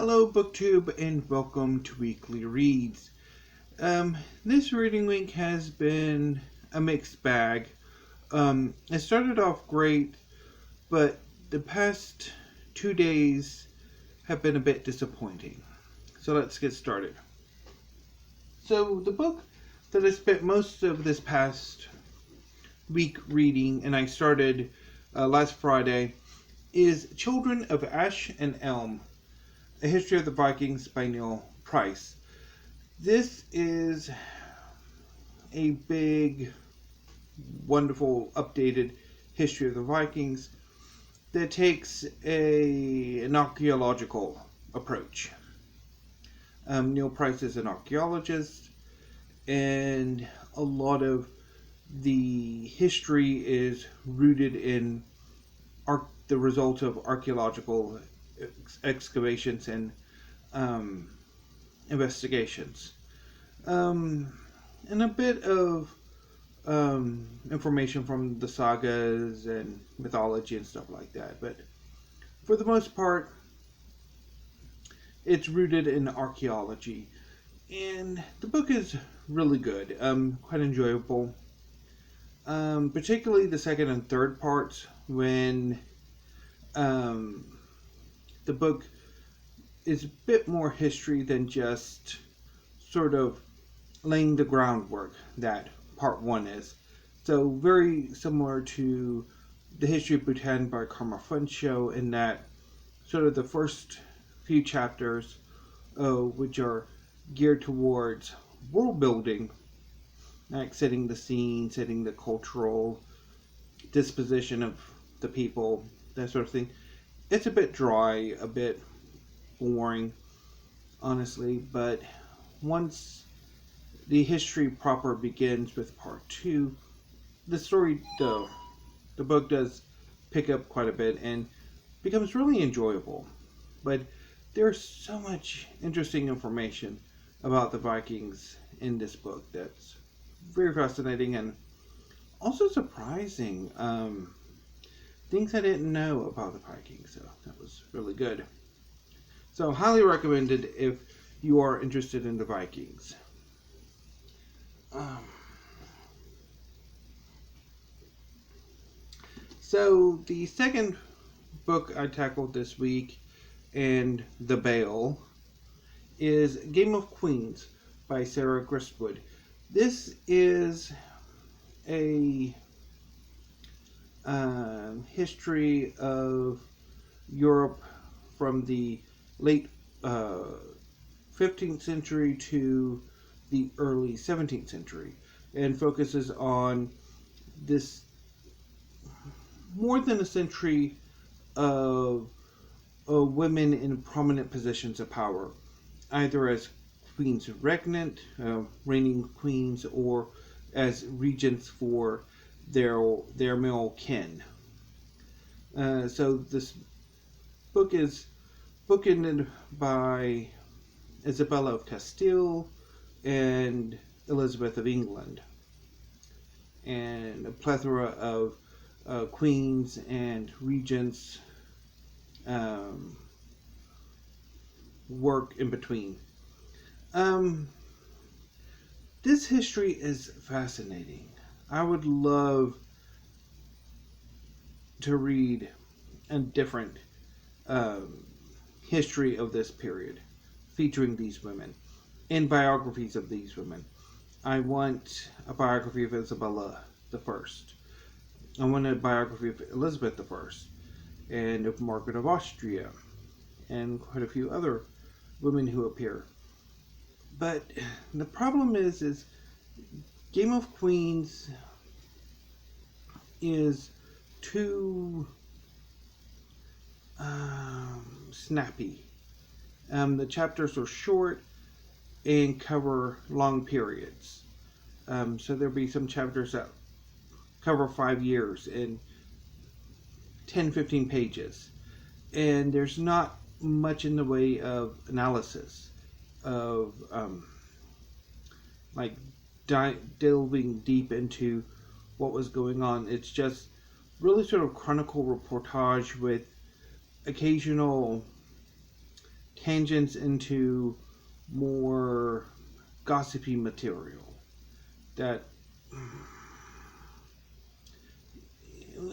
Hello BookTube and welcome to Weekly Reads. This reading week has been a mixed bag. It started off great, but the past 2 days have been a bit disappointing. So let's get started. So the book that I spent most of this past week reading, and I started last Friday, is Children of Ash and Elm, A History of the Vikings by Neil Price. This is a big, wonderful, updated history of the Vikings that takes an archaeological approach. Neil Price is an archaeologist, and a lot of the history is rooted in the result of archaeological excavations and investigations. And a bit of information from the sagas and mythology and stuff like that. But for the most part, it's rooted in archaeology. And the book is really good, quite enjoyable. Particularly the second and third parts, when the book is a bit more history than just sort of laying the groundwork that part one is. So very similar to The History of Bhutan by Karma Funsho, in that sort of the first few chapters, which are geared towards world building, like setting the scene, setting the cultural disposition of the people, that sort of thing. It's a bit dry, a bit boring, honestly, but once the history proper begins with part two, the story, though, the book does pick up quite a bit and becomes really enjoyable. But there's so much interesting information about the Vikings in this book that's very fascinating and also surprising. Things I didn't know about the Vikings, so that was really good. So highly recommended if you are interested in the Vikings. So the second book I tackled this week, and The Bale, is Game of Queens by Sarah Gristwood. This is a history of Europe from the late 15th century to the early 17th century, and focuses on this more than a century of women in prominent positions of power, either as queens regnant, reigning queens, or as regents for their male kin. So this book is bookended by Isabella of Castile and Elizabeth of England, and a plethora of queens and regents work in between. This history is fascinating. I would love to read a different history of this period, featuring these women, and biographies of these women. I want a biography of Isabella the First. I want a biography of Elizabeth the First, and of Margaret of Austria, and quite a few other women who appear. But the problem is Game of Queens is too snappy. The chapters are short and cover long periods. So there'll be some chapters that cover 5 years in 10-15 pages. And there's not much in the way of analysis of delving deep into what was going on. It's just really sort of chronicle reportage with occasional tangents into more gossipy material that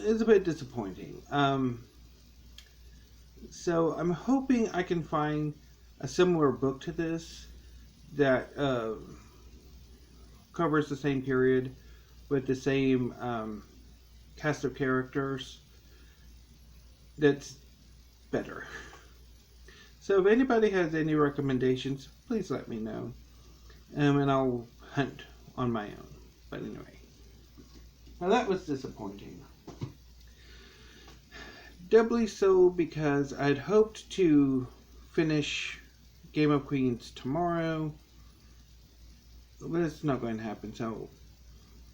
is a bit disappointing. So I'm hoping I can find a similar book to this that covers the same period with the same cast of characters that's better. So if anybody has any recommendations, please let me know. And I'll hunt on my own. But anyway. Now that was disappointing. Doubly so because I'd hoped to finish Game of Queens tomorrow. But it's not going to happen. So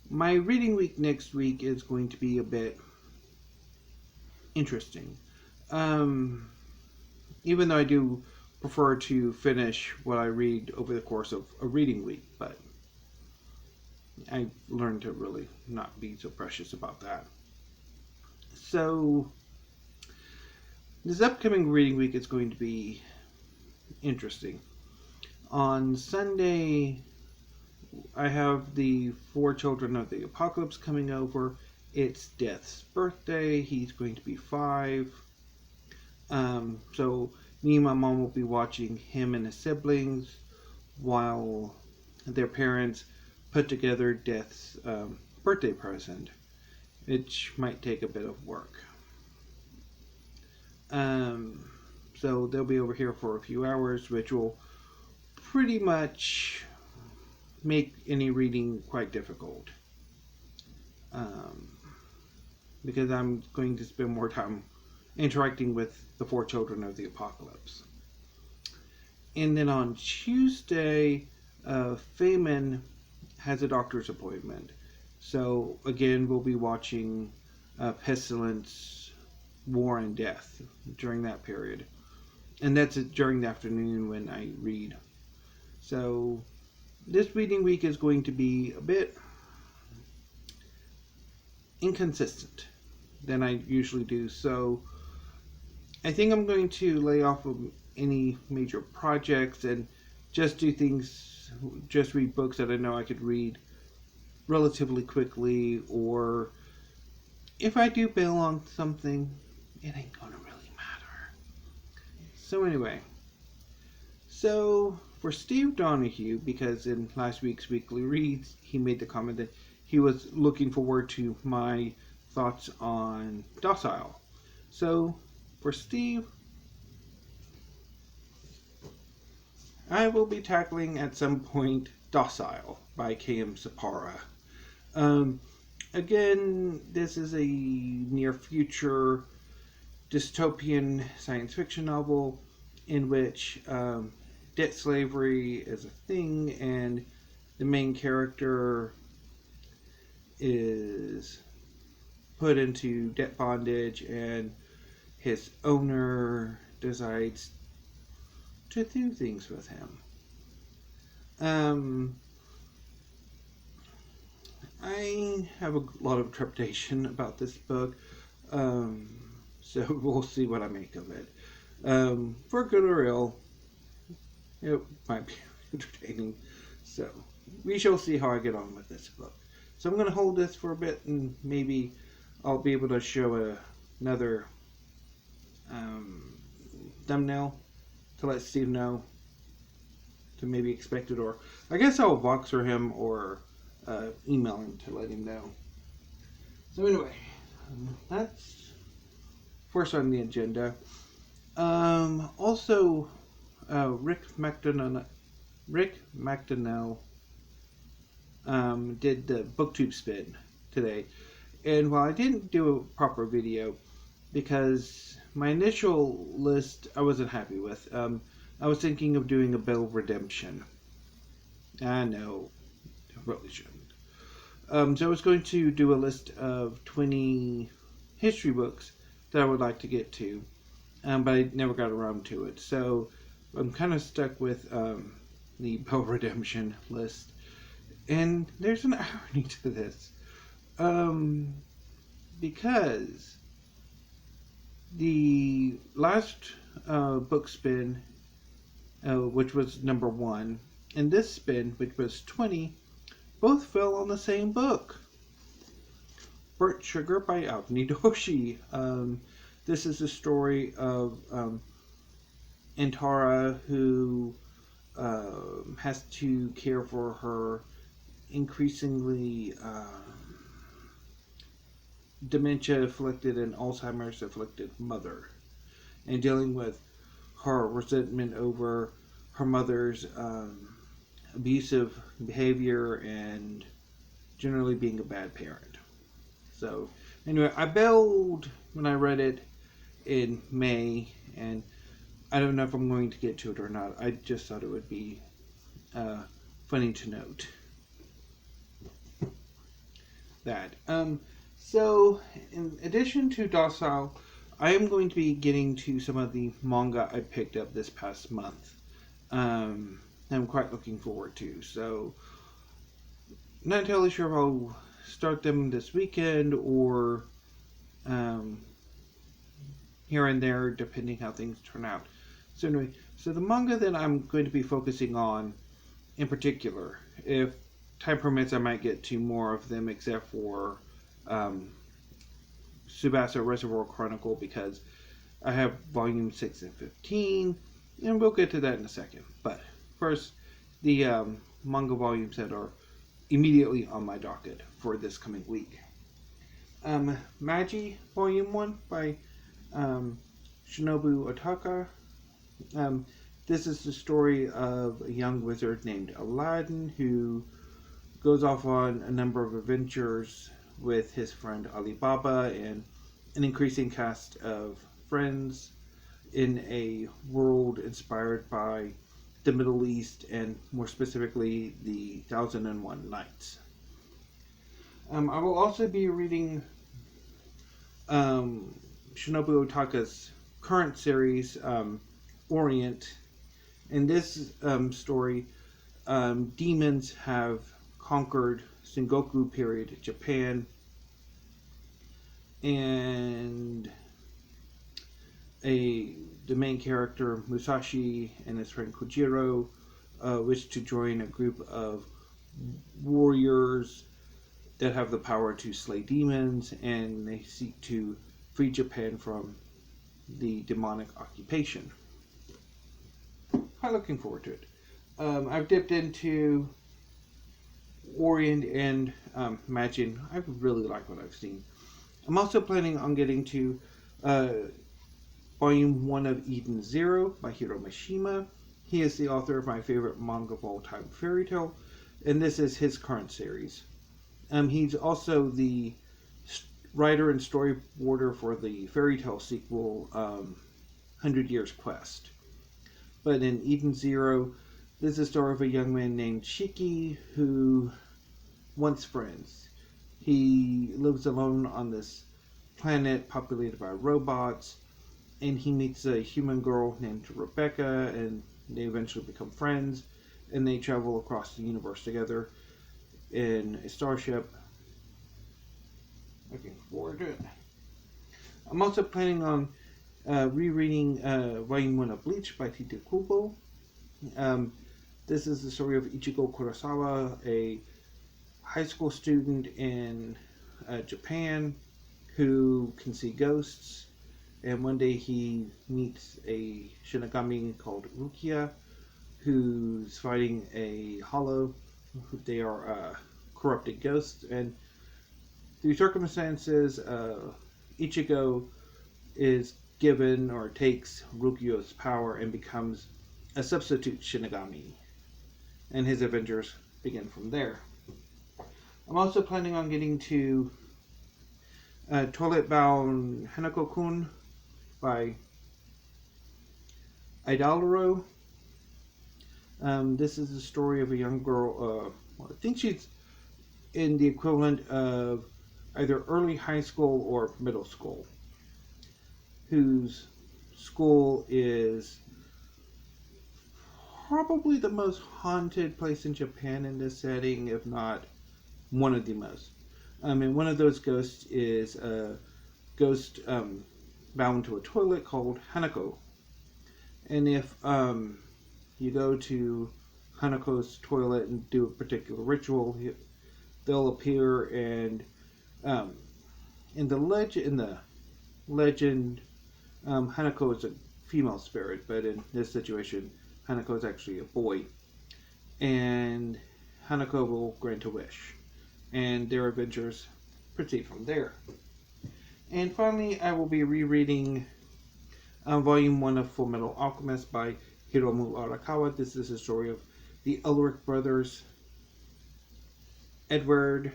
my reading week next week is going to be a bit interesting. Even though I do prefer to finish what I read over the course of a reading week, but I learned to really not be so precious about that. So this upcoming reading week is going to be interesting. On Sunday, I have the 4 Children of the Apocalypse coming over. It's Death's birthday. He's going to be 5. So me and my mom will be watching him and his siblings while their parents put together Death's birthday present, which might take a bit of work. So they'll be over here for a few hours, which will pretty much make any reading quite difficult. Because I'm going to spend more time interacting with the 4 Children of the Apocalypse. And then on Tuesday, Feynman has a doctor's appointment. So again, we'll be watching Pestilence, War, and Death during that period. And that's during the afternoon when I read. So this reading week is going to be a bit inconsistent than I usually do. So I think I'm going to lay off of any major projects and just do things, just read books that I know I could read relatively quickly, or if I do bail on something, it ain't gonna really matter. So anyway, so for Steve Donahue, because in last week's weekly reads, he made the comment that he was looking forward to my thoughts on Docile. So for Steve, I will be tackling at some point Docile by K.M. Szpara. Again, this is a near future dystopian science fiction novel in which debt slavery is a thing, and the main character is put into debt bondage, and his owner decides to do things with him. I have a lot of trepidation about this book, so we'll see what I make of it. For good or ill, it might be entertaining, so we shall see how I get on with this book. So I'm going to hold this for a bit, and maybe I'll be able to show another thumbnail to let Steve know to maybe expect it, or I guess I'll Voxer him or email him to let him know. So anyway, that's first on the agenda. Also, Rick McDonnell did the BookTube spin today, and while I didn't do a proper video because my initial list I wasn't happy with, I was thinking of doing a Bell Redemption. I know, I really shouldn't. So I was going to do a list of 20 history books that I would like to get to, but I never got around to it. So I'm kind of stuck with the Bell Redemption list. And there's an irony to this. Because the last book spin which was number 1, and this spin, which was 20, both fell on the same book. Burnt Sugar by Avni Doshi. This is a story of Antara, who has to care for her increasingly dementia-afflicted and Alzheimer's-afflicted mother, and dealing with her resentment over her mother's abusive behavior and generally being a bad parent. So, anyway, I bailed when I read it in May, and I don't know if I'm going to get to it or not. I just thought it would be funny to note that. So, in addition to Docile, I am going to be getting to some of the manga I picked up this past month. I'm quite looking forward to. So, not entirely sure if I'll start them this weekend or here and there, depending how things turn out. So anyway, so the manga that I'm going to be focusing on in particular, if time permits, I might get to more of them, except for Tsubasa Reservoir Chronicle, because I have volume 6 and 15, and we'll get to that in a second. But first, the manga volumes that are immediately on my docket for this coming week. Magi, Volume 1 by Shinobu Ohtaka. This is the story of a young wizard named Aladdin who goes off on a number of adventures with his friend Alibaba and an increasing cast of friends in a world inspired by the Middle East, and more specifically the 1001 Nights. I will also be reading Shinobu Otaka's current series, Orient. In this story, demons have conquered Sengoku period Japan, and the main character Musashi and his friend Kojiro wish to join a group of warriors that have the power to slay demons, and they seek to free Japan from the demonic occupation. Quite looking forward to it. I've dipped into Orient and Magi. I really like what I've seen. I'm also planning on getting to Volume 1 of Eden Zero by Hiro Mashima. He is the author of my favorite manga of all time, Fairy Tail, and this is his current series. He's also the writer and storyboarder for the Fairy Tail sequel, 100 Years Quest. But in Eden Zero, this is the story of a young man named Shiki who wants friends. He lives alone on this planet populated by robots, and he meets a human girl named Rebecca, and they eventually become friends, and they travel across the universe together in a starship. Looking forward to it. I'm also planning on rereading Volume 1 of Bleach by Tite Kubo. This is the story of Ichigo Kurosawa, a high school student in Japan who can see ghosts, and one day he meets a Shinigami called Rukia who's fighting a hollow. They are corrupted ghosts, and through circumstances, Ichigo is given or takes Rukio's power and becomes a substitute Shinigami, and his adventures begin from there. I'm also planning on getting to Toilet Bound Hanako-kun by Aidalro. This is the story of a young girl, I think she's in the equivalent of either early high school or middle school, whose school is probably the most haunted place in Japan in this setting, if not one of the most. And one of those ghosts is a ghost bound to a toilet called Hanako. And if you go to Hanako's toilet and do a particular ritual, they'll appear. And um, in the legend, Hanako is a female spirit, but in this situation, Hanako is actually a boy, and Hanako will grant a wish, and their adventures proceed from there. And finally, I will be rereading Volume 1 of Fullmetal Alchemist by Hiromu Arakawa. This is the story of the Ulrich brothers, Edward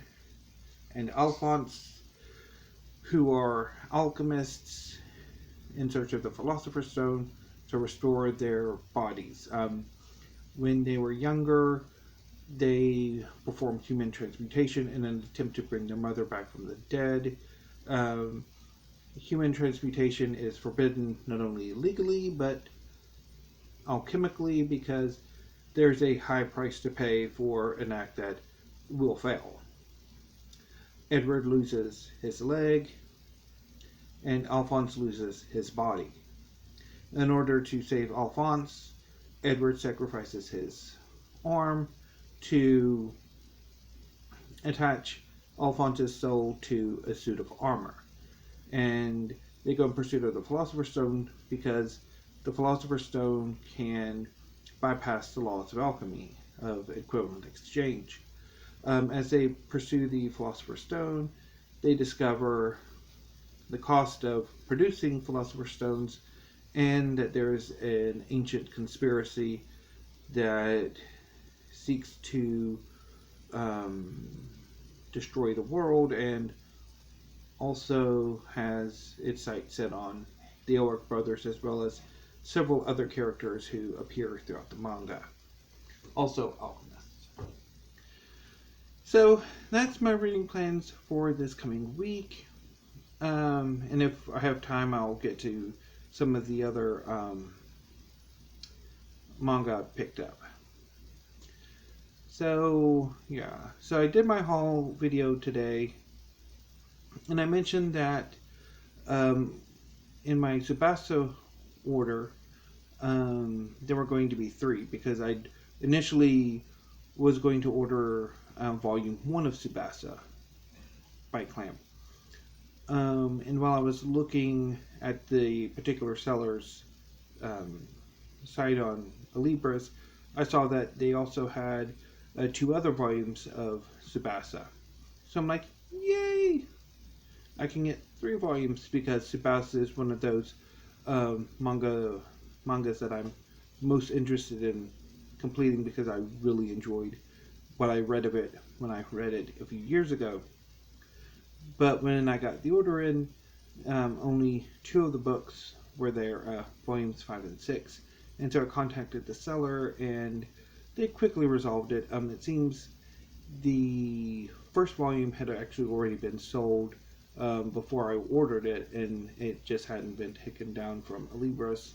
and Alphonse, who are alchemists in search of the Philosopher's Stone to restore their bodies. When they were younger, they performed human transmutation in an attempt to bring their mother back from the dead. Human transmutation is forbidden not only legally but alchemically, because there's a high price to pay for an act that will fail. Edward loses his leg, and Alphonse loses his body. In order to save Alphonse, Edward sacrifices his arm to attach Alphonse's soul to a suit of armor. And they go in pursuit of the Philosopher's Stone because the Philosopher's Stone can bypass the laws of alchemy, of equivalent exchange. As they pursue the Philosopher's Stone, they discover the cost of producing Philosopher's Stones, and that there's an ancient conspiracy that seeks to destroy the world, and also has its sights set on the Ulrich brothers, as well as several other characters who appear throughout the manga, also alchemists. So that's my reading plans for this coming week. And if I have time, I'll get to some of the other manga I picked up. So, yeah. So I did my haul video today, and I mentioned that in my Tsubasa order, there were going to be 3, because I initially was going to order Volume 1 of Tsubasa by Clamp. And while I was looking at the particular seller's site on Libris, I saw that they also had 2 other volumes of Tsubasa. So I'm like, yay! I can get 3 volumes, because Tsubasa is one of those mangas that I'm most interested in completing, because I really enjoyed what I read of it when I read it a few years ago. But when I got the order in, only 2 of the books were there, volumes 5 and 6. And so I contacted the seller, and they quickly resolved it. It seems the first volume had actually already been sold before I ordered it, and it just hadn't been taken down from Libris.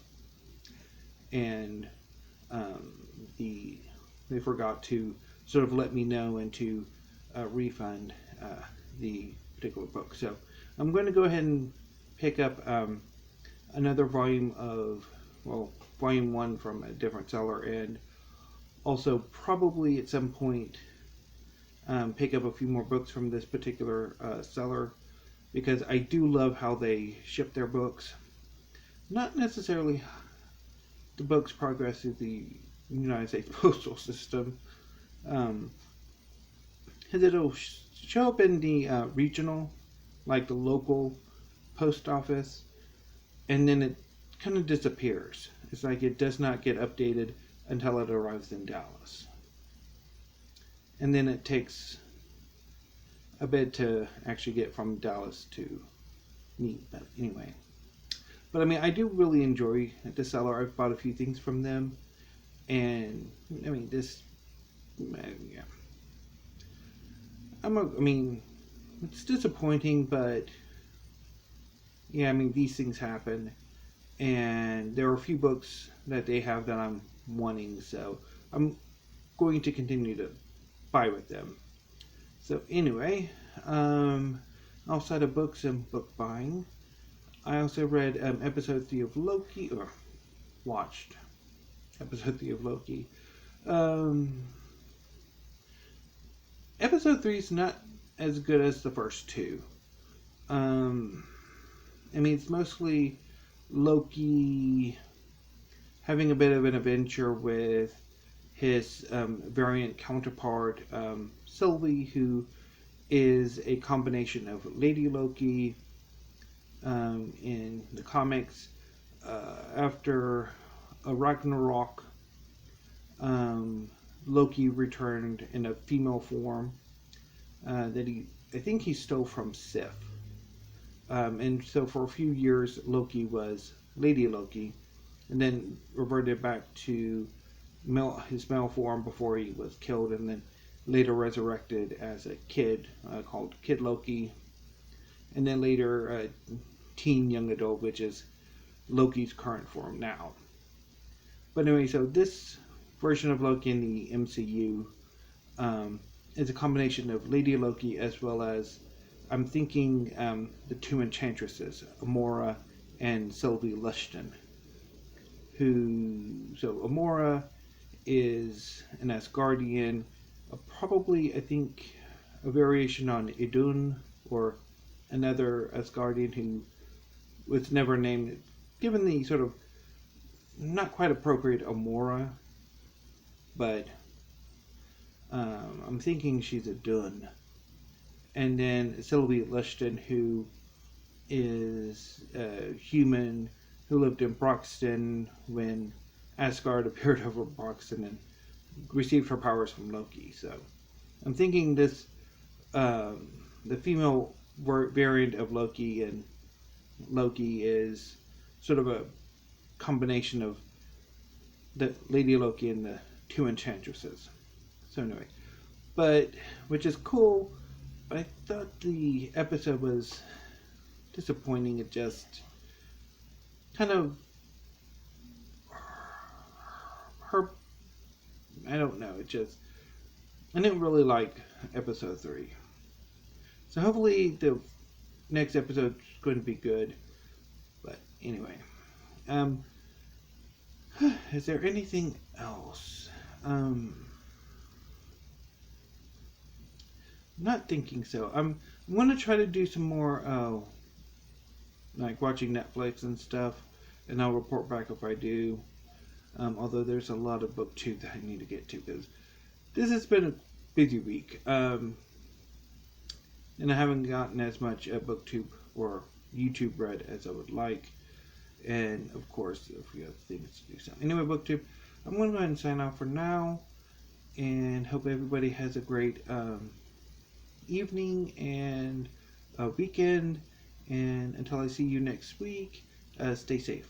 And they forgot to sort of let me know and to refund the particular book. So I'm going to go ahead and pick up another volume of, volume 1 from a different seller, and also probably at some point pick up a few more books from this particular seller, because I do love how they ship their books. Not necessarily the books progress through the United States postal system, because it'll show up in the regional, like the local post office, and then it kind of disappears. It's like it does not get updated until it arrives in Dallas. And then it takes a bit to actually get from Dallas to me. But anyway. But I mean, I do really enjoy the seller. I've bought a few things from them. And, I mean, yeah. I mean, it's disappointing, but yeah, I mean, these things happen. And there are a few books that they have that I'm wanting, so I'm going to continue to buy with them. So anyway, outside of books and book buying, I also read episode 3 of Loki, or watched episode 3 of Loki. Episode 3 is not as good as the first two. I mean, it's mostly Loki having a bit of an adventure with his variant counterpart, Sylvie, who is a combination of Lady Loki in the comics. After a Ragnarok, Loki returned in a female form that I think he stole from Sif. And so for a few years, Loki was Lady Loki, and then reverted back to his male form before he was killed, and then later resurrected as a kid called Kid Loki, and then later teen young adult, which is Loki's current form now. But anyway, so this version of Loki in the MCU is a combination of Lady Loki as well as, I'm thinking, the two enchantresses, Amora and Sylvie Lushton. So Amora is an Asgardian, probably, I think, a variation on Idun, or another Asgardian who was never named, given the sort of not quite appropriate Amora, but I'm thinking she's Idun. And then Sylvie Lushton, who is a human who lived in Broxton when Asgard appeared over Broxton and received her powers from Loki. So I'm thinking this, the female variant of Loki, and Loki is sort of a combination of the Lady Loki and the two enchantresses. So anyway, which is cool, but I thought the episode was disappointing. It just kind of I don't know, I didn't really like episode 3. So hopefully the next episode is going to be good. But anyway, is there anything else? Not thinking so. I'm going to try to do some more, like watching Netflix and stuff, and I'll report back if I do. Although there's a lot of booktube that I need to get to, because this has been a busy week, and I haven't gotten as much booktube or YouTube read as I would like, and of course we have things to do. So anyway, booktube, I'm going to go ahead and sign off for now, and hope everybody has a great evening and weekend, and until I see you next week, stay safe.